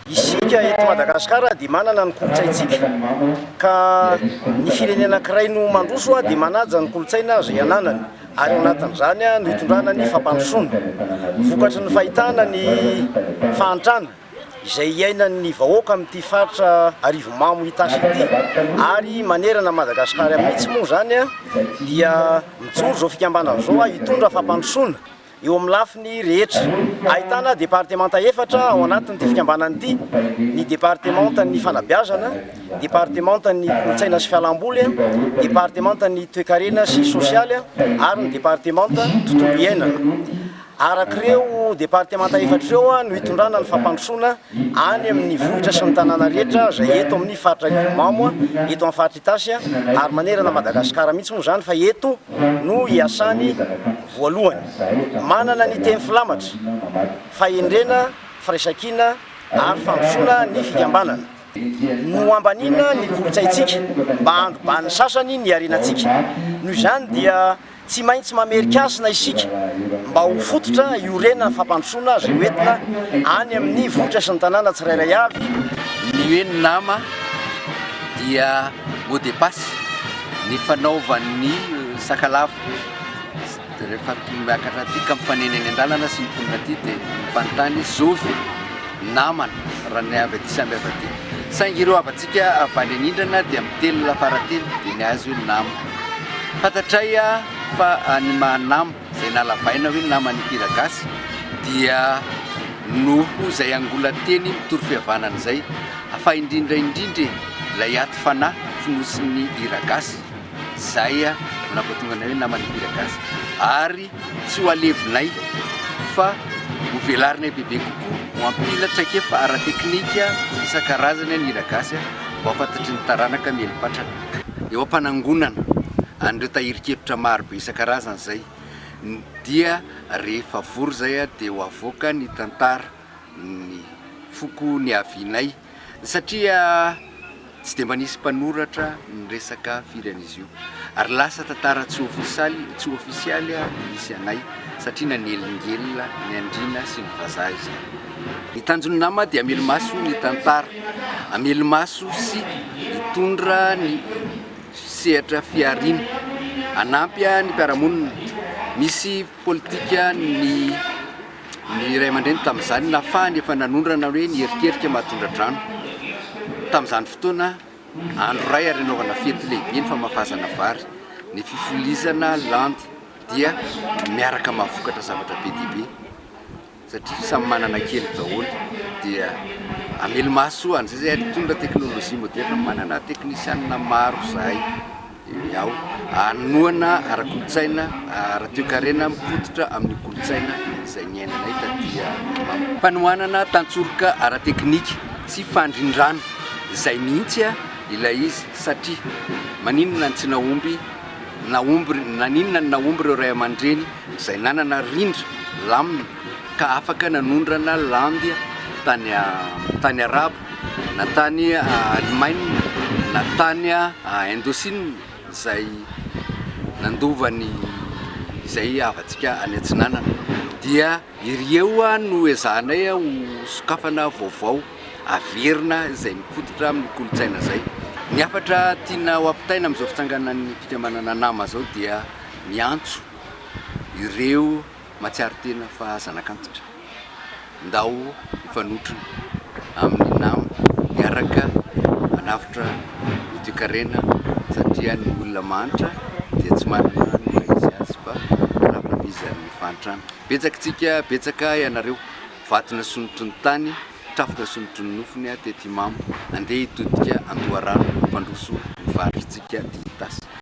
Isika eto Madagasikara dia manana ny kolotsaintsika ka ny firenena anankiray no mandroso dia manaja ny kolotsaina izay ananany ary ao anatin'izany no hitondrana ny fampandrosoana vokatry ny fahitana ny fahantrana izay iainan'ny vahoaka amin'ity faritra Arivomamo Itasy ity ary manerana Madagasikara mihitsy moa zany dia mijoro zao fikambanana zao hitondra fampandrosoana eo amin'ny lafiny rehetra ahitana departemanta efatra ao anatin'ity fikambanana ity ny departemantan'ny fanabeazana departemantan'ny kolotsaina sy fialamboly departemantan'ny toe-karena sy sosialy ary ny departemanta tontolo iainana arak'ireo departemanta efatra ireo no hitondrana ny fampandrosoana any amin'ny vohitra sy ny tanàna rehetra izay eto amin'ny faritra Arivomamo eto amin'ny faritra Itasy ary manerana Madagasikara mihitsy moa zany fa eto no hiasany voalohany manana ny teny filamatra fahendrena firaisan-kina ary fandrosoana ny fikambanana no ambanina ny kolotsaintsika mba handroban'ny sasany ny harenantsika noho izany dia tsy maintsy mamerikasina isika mba ho fototra iorenana fampandrosoana izay hoentina any amin'ny vohitra sy ny tanàna tsirairay avy. Ny hoe ny nama dia mot de passe ny fanaovan'ny sakalava rehefa miakatra aty ka mifaneneny an-dalana sy miponina aty dia mifanontany zovy namana raha ny avy aty samby avy aty saingy ireo avantsika avy any anindrana dia mitelo lafarateny dia ny azy hoe nama fantatray fa ny mahanama izay nalavaina hoe namany Mpiragasy dia noho izay angolan-teny mitory fihavanana izay afa indrindraindrindra ilay aty fanahy fonosin'ny Iragasy izay nampatonga hoe namany Mpiragasy ary tsy ho alevinay fa ho velarinay bebe kokoa ho ampilatra ke fa ara-teknika isan-karazany ny Iragasy mba fantatry ny taranaka mielipatrana eo am-panangonana andreo tahirikevitra maro be isan-karazany zay dia rehefa vory zay dia ho avoaka ny tantara ny foko ny avinay satria tsy dia manisy mpanoratra ny resaka firy an'izy io ary lasa tantara tsy ofisialy misy anay satria nanelingelina ny andrina sy ny vazaha izay ny tanjony nama dia amelomaso ny tantara amelomaso sy hitondra ny sehatra fiarina anampy ny mpiaramonina misy politika ny ray aman-dreny tamin'izany nafahany efa nanondrana hoe ny herikerika mahatondradrano tamin'izany fotoana andro ray ary anaovana fety lehibe ny famafazana vary ny fifulizana landy dia miaraka mahavokatra zavatra be dia be satria samy manana kely daholo dia amelomaso an'izay zay hitondra teknôlôjia moderne manana teknisianina maro zahay ao anoana ara-kolotsaina ara-toe-karena mifototra amin'ny kolotsaina izay ny ainanay tadia mpanohanana tantsoroka ara-teknika sy fandrindrana izay mihitsy ilay izy satria maninona tsy naomby naninona ny naomby ireo ray aman-dreny izay nanana rindra lamina ka afaka nanondrana landy tany arabo na tany Allemagne na tany Indochine izay nandovany izay avantsika any antsinanana dia ireo no ezahanay ho sokafana vaovao averina izay mifototra amin'ny kolotsaina zay ny afatra tiana ho ampitaina amin'izao fitsanganan'ny fikambanana nama zao dia miantso ireo matsiaro tena fa zanak'antitra ndao ifanotrona amin'ny nama miaraka manafitra ny toe-karena satria ny olona manitra dia tsy manana ny izy azy fa manafitra mizan'ny fantrana betsakitsika betsaka ianareo vatona sonotrony tany trafika sonotrony nofony tety Mamo andeha hitodika Andoharano mpandroso ny varotritsika ty Itasy